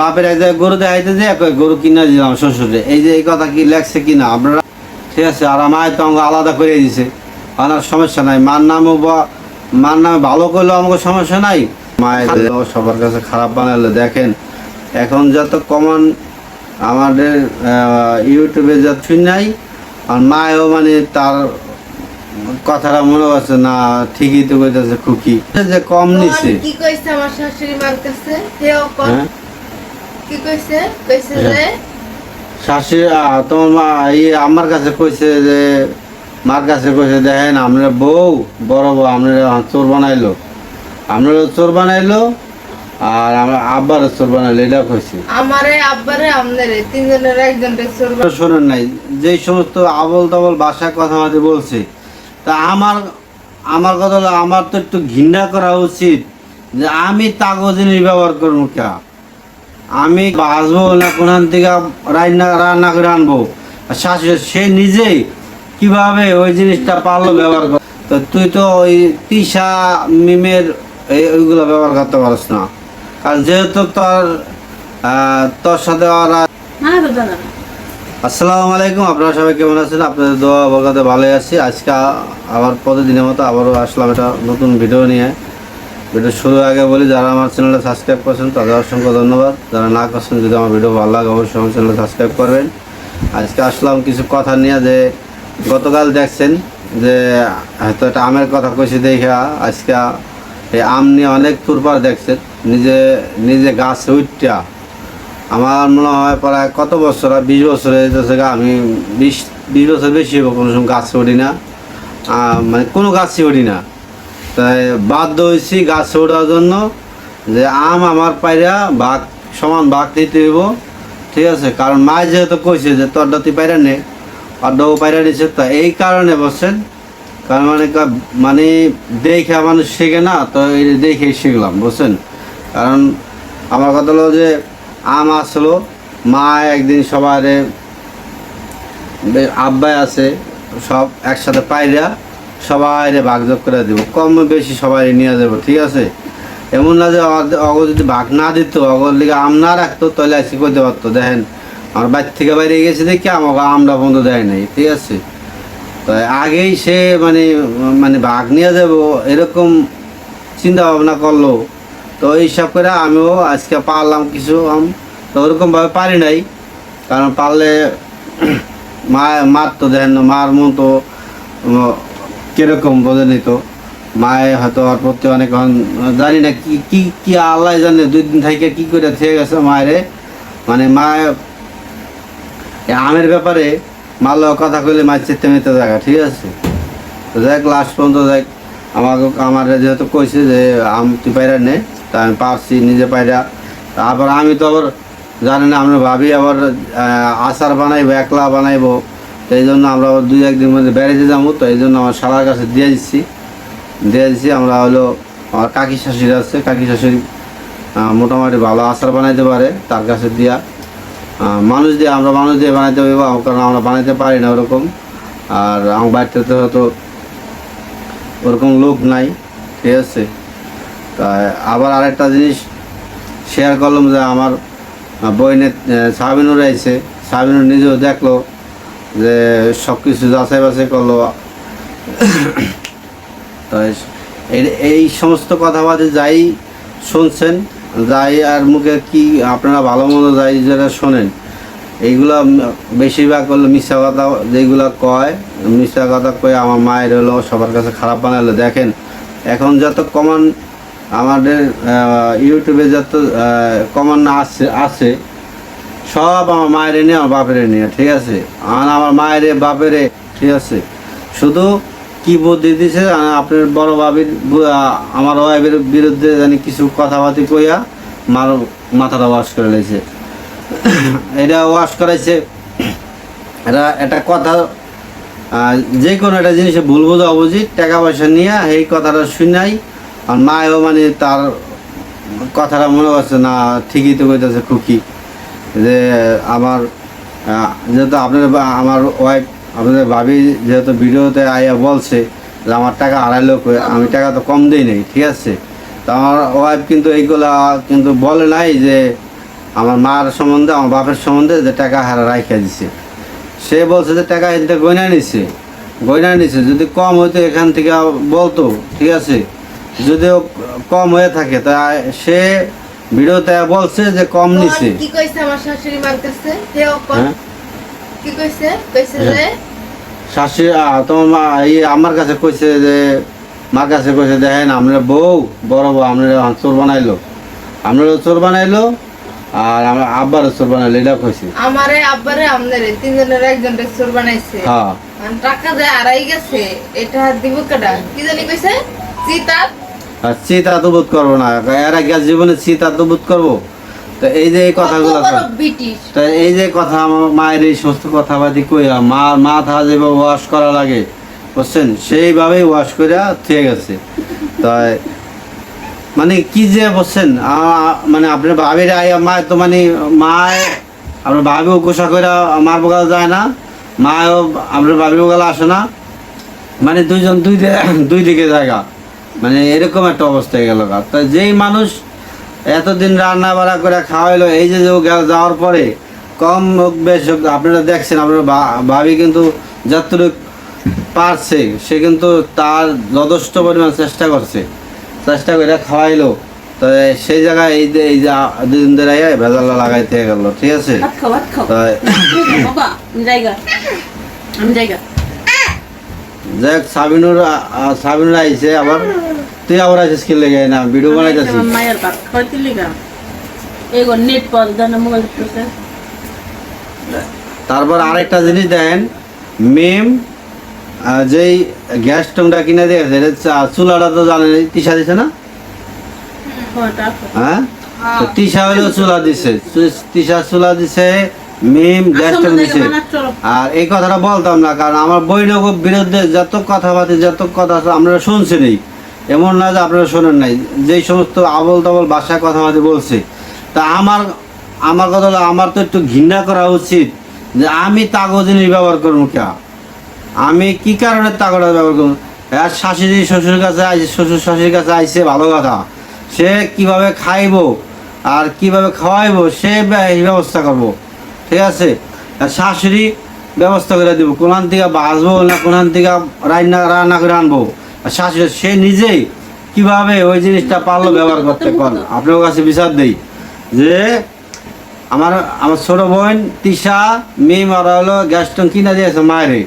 বাপের এক জায়গায় গরু দেখাইতে যে গরু কিনে দিলাম শ্বশুরে, এই যে এই কথা কি লেখছে কিনা আপনারা, ঠিক আছে। আর আমার তো আমাকে আলাদা করে দিয়েছে, আমার সমস্যা নাই। মার নামে ভালো করলেও আমাকে সমস্যা নাই। মায়ের সবার কাছে খারাপ বানালে দেখেন, এখন যত কমন আমাদের ইউটিউবে যত শুন নাই, আর মায়ও মানে তার কথাটা মনে করছে না, ঠিকই তো কইতেছে খুকি যে কম নিছে। কি কইছে আমার শাশুড়ি মার কাছে? হেও কোন কি কইছে? কইছে যে শাশুড়ি তোমার মা আমার কাছে কইছে যে, মার কাছে কইছে দেখেন আমরা বউ বড় বউ আমরা চোর বানাইলো, আপনারও চোর বানাইলো আর আমরা আব্বারও চোর বানাইলো, এটা কইছে। আমারে আব্বারে আমনেরে তিনজনের একজনকে চোর শোনেন নাই যে সমস্ত আবল তাবল ভাষায় কথাবার্তা বলছে, তা আমার কথা হলো আমার তো একটু ঘৃণা করা উচিত যে আমি তাগো জিনিস ব্যবহার করবো কে, আমি বাঁচবো না কোনখান থেকে রান্না করে আনবো। শাশুড়ি সে নিজেই কিভাবে ওই জিনিসটা পারলো ব্যবহার কর, তো তুই তো ওই তিশা মিমের ওইগুলো ব্যবহার করতে পারস না, কারণ যেহেতু তোর সাথে ওরা। আসসালামু আলাইকুম, আপনারা সবাই কেমন আছেন? আপনাদের দোয়া বরকতে ভালোই আছি। আজকে আবার প্রতিদিনের মতো আবারও আসলাম একটা নতুন ভিডিও নিয়ে। ভিডিও শুরু আগে বলি, যারা আমার চ্যানেলটা সাবস্ক্রাইব করছেন তাদের অসংখ্য ধন্যবাদ। যারা না করছেন, যদি আমার ভিডিও ভালো লাগে অবশ্যই আমার চ্যানেলটা সাবস্ক্রাইব করবেন। আজকে আসলাম কিছু কথা নিয়ে, যে গতকাল দেখছেন যে হয়তো একটা আমের কথা কইছি দেখা আজকে এই আম নিয়ে অনেক তুরপার দেখছেন। নিজে গাছে উঠটা আমার মনে হয় প্রায় কত বছর, 20 বছর হয়ে যাচ্ছে। আমি 20 বছর বেশি হবো কোনো সময় গাছে উঠি না, মানে কোনো গাছে উঠি না। তাই বাধ্য হয়েছি গাছে ওঠার জন্য, যে আম আমার পায়রা সমান ভাগ দিতে হইব, ঠিক আছে। কারণ মায় যেহেতু কইছে যে তোরটা তুই পায়রা নে, অর্ডাও পায়রা নিচ্ছে, তো এই কারণে বলছেন। কারণ মানে দেখে মানুষ শেখে না, তো এই দেখেই শিখলাম বুঝছেন। কারণ আমার কথা হলো যে আম আসলো, মা একদিন সবার আব্বাই আছে সব একসাথে পায়রা সবাই ভাগযোগ করে দেবো, কম বেশি সবাই নিয়ে যাবো, ঠিক আছে। এমন না যে অগর যদি ভাগ না দিত, অগর লিগে আম না রাখতো, তাহলে আজকে করতে পারতো। দেখেন আমার বাড়ি থেকে বাইরে গেছে দেখি আমাকে আমটা বন্ধ দেয় নাই, ঠিক আছে। তো আগেই সে মানে ভাগ নিয়ে যাবো এরকম চিন্তা ভাবনা করলো। তো এইসব করে আমিও আজকে পারলাম কিছু আম, তো ওরকমভাবে পারি নাই। কারণ পারলে মার তো দেখেন, মার মন তো কিরকম বোঝেনি, তো মায়ে হয়তো ওর প্রতি অনেক জানি না কি কি আল্লাহ জানে 2 দিন থেকে কি করে থেকে গেছে মায়েরে। মানে মায়ে আমের ব্যাপারে মাল্য কথা কইলে মায়ের চেতে মেতে জায়গা, ঠিক আছে। তো যাক লাস্ট পর্যন্ত যাক আমার যেহেতু কইছে যে আম তুই পায়রা নে, তা আমি পারছি নিজে পায়রা। তারপর আমি তো আবার জানি না, আমরা ভাবি আবার আচার বানাইবো, একলা বানাইবো, তো এই জন্য আমরা আবার 2-1 দিন মধ্যে বেড়াইতে যাবো। তো এই জন্য আমার শালার কাছে দিয়ে দিচ্ছি। আমরা হলো আমার কাকি শাশুড়ি আছে, কাকি শাশুড়ি মোটামুটি ভালো আচার বানাইতে পারে, তার কাছে দিয়া মানুষ দিয়ে বানাইতে পারবো, কারণ আমরা বানাইতে পারি না ওরকম। আর আমার বাড়িতে তো হয়তো ওরকম লোক নাই, ঠিক আছে। তাই আবার আরেকটা জিনিস শেয়ার করলাম, যে আমার বইনের সাবিনুর আইছে, সাবিনুর নিজেও দেখলো যে সব কিছু যাচাই বাছাই করলো। তাই এই সমস্ত কথাবার্তা যাই শুনছেন, যাই আর মুখে কি আপনারা ভালো মন্দ যাই যারা শোনেন, এইগুলা বেশিরভাগ হলো মিথ্যা কথা। যেগুলো কয় মিথ্যা কথা কয়ে আমার মায়ের হলো সবার কাছে খারাপ বানালো। দেখেন এখন যত কমন আমাদের ইউটিউবে যত কমন আছে সব আমার মায়ের নিয়ে, আমার বাপের নিয়ে, ঠিক আছে। আমার মায়ের বাপের, ঠিক আছে। শুধু কি বুদ্ধি দিছে আপনার বড় বাবির, আমার ওয়াইফের বিরুদ্ধে জানি কিছু কথাবার্তা কইয়া মাথাটা ওয়াশ করে লেছে। এটা ওয়াশ করাইছে, এটা কথা যে কোনো একটা জিনিসে ভুল বোঝা অবুঝি টাকা পয়সা নিয়ে এই কথাটা শুনাই। আর মায়ও মানে তার কথাটা মনে করছে না, ঠিকই তো কইতেছে খুকি, যে আমার যেহেতু আমার ওয়াইফ আপনাদের ভাবি যেহেতু ভিডিওতে আইয়া বলছে যে আমার টাকা হারাইলো, আমি টাকা তো কম দিই নাই, ঠিক আছে। তো আমার ওয়াইফ কিন্তু এইগুলা কিন্তু বলে নাই যে আমার মার সম্বন্ধে আমার বাপের সম্বন্ধে যে টাকা হারা রাইখা দিছে। সে বলছে যে টাকা এতে গয়না নিছে যদি কম হইতো এখান থেকে বলতো, ঠিক আছে। যদিও কম হয়ে থাকে তা সে ভিডিওতে বলছে যে কম নিছে। কি কইছে আমার শাশুড়ি মার কাছে হেও কোন হ্যাঁ কি কইছে কইছে যে শাশুড়ি তোমার মা আমার কাছে কইছে যে মার কাছে কইছে দেখেন আপনার বউ বড় বউ আপনার চোর বানাইলো, আপনারও চোর বানাইলো আর আমার আব্বারও চোর বানাইলো, এটা কইছে। আমারে আব্বারে আমনের তিনজনের একজনকে চোর বানাইছে। হ্যাঁ আর টাকা যে আড়াই গেছে এটা দিব কেডা কি জানি কইছে চিতা। আর চিতা তো বোধ করবো না, এর আগে জীবনে চিতা তো বোধ করবো। তো এই যে এই কথাগুলো ব্রিটিশ, তো এই যে কথা আমার মায়ের এই সমস্ত কথাবাদি কইয়া মাথা যেভাবে ওয়াশ করা লাগে বুঝছেন, সেইভাবেই ওয়াশ করে থেকে গেছে। তাই মানে কি যে বলছেন মানে আপনার ভাবির মায়ের তো মানে মায় আপনার ভাবিও গোসা করে মার বোকাল যায় না, মায়ও আপনার ভাবির বোকাল আসে না, মানে দুইজন দুই দিকে জায়গা, মানে এরকম একটা অবস্থা হয়ে গেল। তা যেই মানুষ এতদিন রান্না বাড়া করে খাওয়াইলো, এই যে যাওয়ার পরে কম হোক বেশ হোক আপনারা দেখছেন আপনার ভাবি কিন্তু যতটুকু পারছে সে কিন্তু তার যথেষ্ট পরিমাণ চেষ্টা করে খাওয়াইলো। তো সেই জায়গায় এই যে দুদিন ধরে ভেজাল লাগাইতে গেল, ঠিক আছে। যাই হোক সাবিনুর আইছে আবার, তুই আবার আইসিস কি লেগে না ভিডিও বানাইতেছিস। তারপর আরেকটা জিনিস দেখেন, মেম যেই গ্যাস স্টোভটা কিনে দিয়েছে চুলাটা তো জানেন তিসা দিছে না, হ্যাঁ তো তিসা হলেও চুলা দিছে, তিসা চুলা দিছে, মেম গ্যাস স্টোভ দিছে। আর এই কথাটা বলতাম না কারণ আমার বৈঠক বিরুদ্ধে যত কথা আপনারা শুনছেনই, এমন না যে আপনারা শোনেন নাই, যেই সমস্ত আবল তাবল ভাষায় কথাবার্তা বলছে। তা আমার কথা হলো আমার তো একটু ঘৃণা করা উচিত যে আমি তাগো জিনিস ব্যবহার করবো কে, আমি কি কারণে তাগোটা ব্যবহার করবো। আর শাশুড়ি শ্বশুরের কাছে আইসে, শ্বশুর শাশুড়ির কাছে আইসে ভালো কথা, সে কিভাবে খাইবো আর কিভাবে খাওয়াইবো সে ব্যবস্থা করবো, ঠিক আছে। আর শাশুড়ি ব্যবস্থা করে দিব, কোনখান থেকে বাঁচবো না কোনখান থেকে রান্না করে আনবো। আর শাশুড়ি সে নিজেই কিভাবে ওই জিনিসটা পারলো ব্যবহার করতে পারেন। আপনার কাছে বিচার দেই যে আমার ছোট বোন তিশা মেয়ে মারা হলো গ্যাস স্টোভ কিনে দিয়েছে মায়েরে,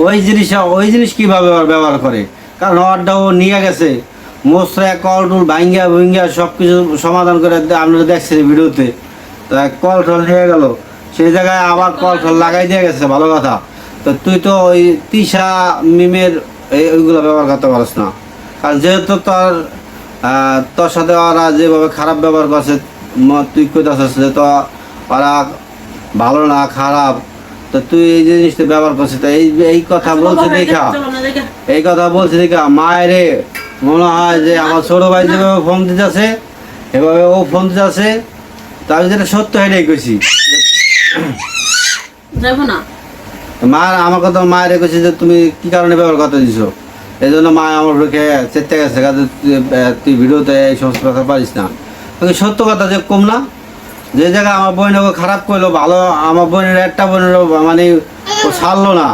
ওই জিনিস কিভাবে ব্যবহার করে, কারণ ওরটা ও নিয়ে গেছে মশরা কল টুল ভাঙ্গিয়া সব কিছু সমাধান করে আপনারা দেখছেন ভিডিওতে। তা কল টল নিয়ে গেল, সেই জায়গায় আবার কল টল লাগাই দিয়ে গেছে, ভালো কথা। তো তুই তো ওই তিশা মিমের ওইগুলো ব্যবহার করতে পারিস না, কারণ যেহেতু তোর সাথে ওরা যেভাবে খারাপ ব্যবহার করছে তুই কইতাছিস যে তো ওরা ভালো না খারাপ, তো তুই এই জিনিসটা ব্যবহার করছিস। তো এই কথা বলছে দেখা মায়েরে মনে হয় যে আমার ছোট ভাই যেভাবে ফোন দিতেছে এভাবে ও ফোন দিতেছে, তাই যেটা সত্য এটাই কইছি। আমার কথা মায়ের কইছি যে তুমি কি কারণে ব্যবহার করতে দিছো, এই জন্য মা আমার পক্ষে চেতে গেছে তুই ভিডিওতে এই সমস্ত কথা পারিস না। সত্য কথা যে কম না, যে জায়গায় আমার বোনকে খারাপ করলো, ভালো আমার বোনের একটা বোনের মানে ও ছাড়লো না,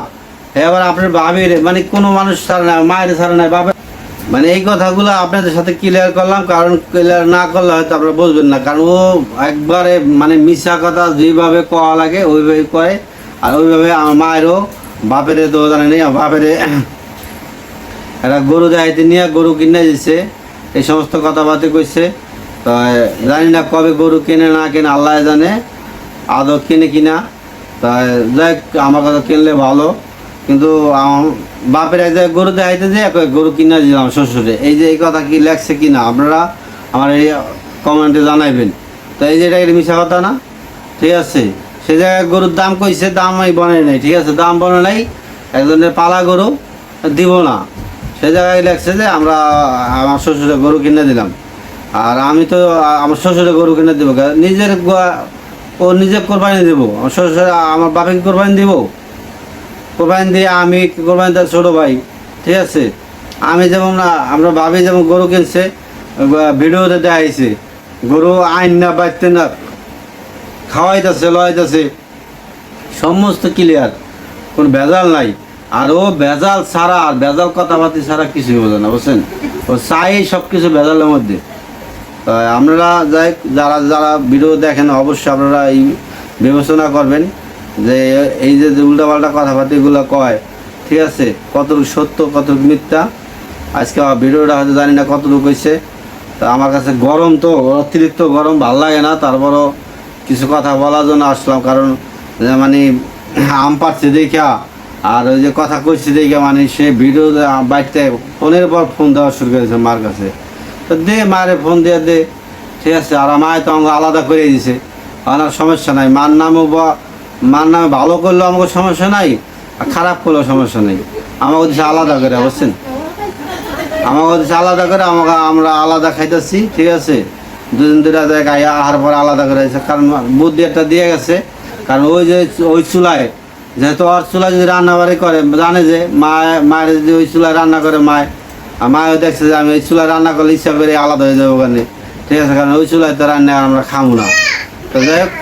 এবার আপনার ভাবির মানে কোনো মানুষ ছাড়ে না, মায়ের ছাড়ে না, বাবা মানে এই কথাগুলো আপনাদের সাথে ক্লিয়ার করলাম, কারণ ক্লিয়ার না করলে হয়তো আপনারা বুঝবেন না। কারণ ও একবারে মানে মিথ্যা কথা যেভাবে কওয়া লাগে ওইভাবে কয়, আর ওইভাবে আমার মায়েরও বাপের তো জানে নেই, বাপেরে একটা গরু দেখাইতে নিয়ে গরু কিনে দিচ্ছে, এই সমস্ত কথাবার্তা কইছে। তো জানি না কবে গরু কিনে না কিনে আল্লাহ জানে, আদৌ কিনে কিনা। তা যাই আমার কথা কিনলে ভালো, কিন্তু বাপের এক জায়গায় গরু দেখাইতে যে গরু কিনে দিলাম শ্বশুরে, এই যে এই কথা কি লেখছে কিনা আপনারা আমার এই কমেন্টে জানাইবেন। তো এই যে এটা মিশা কথা না, ঠিক আছে। সে জায়গায় গরুর দাম কইছে, দাম আমি বনে নাই, ঠিক আছে, দাম বনে নাই, একজনের পালা গরু দিব না, সে জায়গায় লেখছে যে আমার শ্বশুরে গরু কিনে দিলাম। আর আমি তো আমার শ্বশুরে গরু কিনে দেবো, নিজের ও নিজে কোরবানি দেবো, আমার শ্বশুরে আমার বাপেকে কোরবানি দিব, কোরবানি দিয়ে আমি কোরবানি দেওয়ার ছোটো ভাই, ঠিক আছে। আমি যেমন না আমরা ভাবি যেমন গরু কিনছে ভিডিওতে দেখাইছে, গরু আইন না বাড়তে না খাওয়াইতেছে লওয়াইতেছে সমস্ত ক্লিয়ার, কোনো ভেজাল নাই। আর ও ভেজাল ছাড়া আর ভেজাল কথাবার্তা ছাড়া কিছুই বোঝে না, বুঝছেন? ও চাই সব কিছু ভেজালের মধ্যে। তো আপনারা যাই যারা যারা ভিডিও দেখেন অবশ্যই আপনারা এই বিবেচনা করবেন যে এই যে উল্টাপাল্টা কথাবার্তাগুলো কয়, ঠিক আছে, কতটুকু সত্য কতটুকু মিথ্যা। আজকে ভিডিওটা হয়তো জানি না কতটুকু হয়েছে। তো আমার কাছে গরম তো অতিরিক্ত গরম ভাল লাগে না, তারপরও কিছু কথা বলার জন্য আসলাম। কারণ মানে আম পাচ্ছে দেখা আর ওই যে কথা কইছি দেখা মানে সে ভিডিও বাড়িতে ফোনের পর ফোন দেওয়া শুরু করেছে মার কাছে। তো দে মারে ফোন দিয়ে দে, ঠিক আছে। আর মায় তো আমাকে আলাদা করে দিয়েছে, আমার সমস্যা নাই। মার নামে ভালো করলেও আমাকে সমস্যা নাই, আর খারাপ করলেও সমস্যা নেই। আমাকে দিচ্ছে আলাদা করে, বুঝছেন? আমাকে দিচ্ছে আলাদা করে, আমরা আলাদা খাইতেছি, ঠিক আছে। দুদিন ধরে আহার পরে আলাদা করে দিয়েছে, কারণ বুদ্ধি একটা দিয়ে গেছে। কারণ ওই যে ওই চুলায় যেহেতু ওর চুলায় যদি রান্নাবাড়ি করে, জানে যে মায়ের যদি ওই চুলায় রান্না করে আর মায়ও দেখছে যে আমি ওই চুলায় রান্না করলে ইচ্ছা করে আলাদা হয়ে যাবো ওখানে, ঠিক আছে। কারণ ওই চুলায় তো রান্না আমরা খাবো না। তো যাই হোক,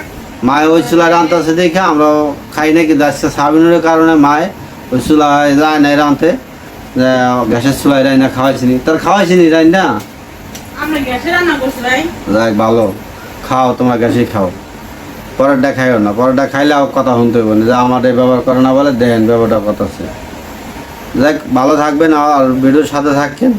মায় ওই চুলায় রান্তাছে দেখে আমরাও খাই না। কিন্তু আজকে সাবিনের কারণে মায় ওই চুলায় যায় না রাঁধতে, গ্যাসের চুলায় রান্না খাওয়াইছিনি। তোর খাওয়াইছিনি রান্না? আমরা গ্যাসে রান্না করছি ভাই। যাই ভালো, খাও, তোমরা গ্যাসেই খাও, পরেরটা খাইও না। পরেরটা খাইলে কথা শুনতে হবে না যে আমার এই ব্যবহার করে না বলে দেন ব্যবহারটা কথা আছে। যাক, ভালো থাকবেন আর ভিডিওর সাথে থাকেন।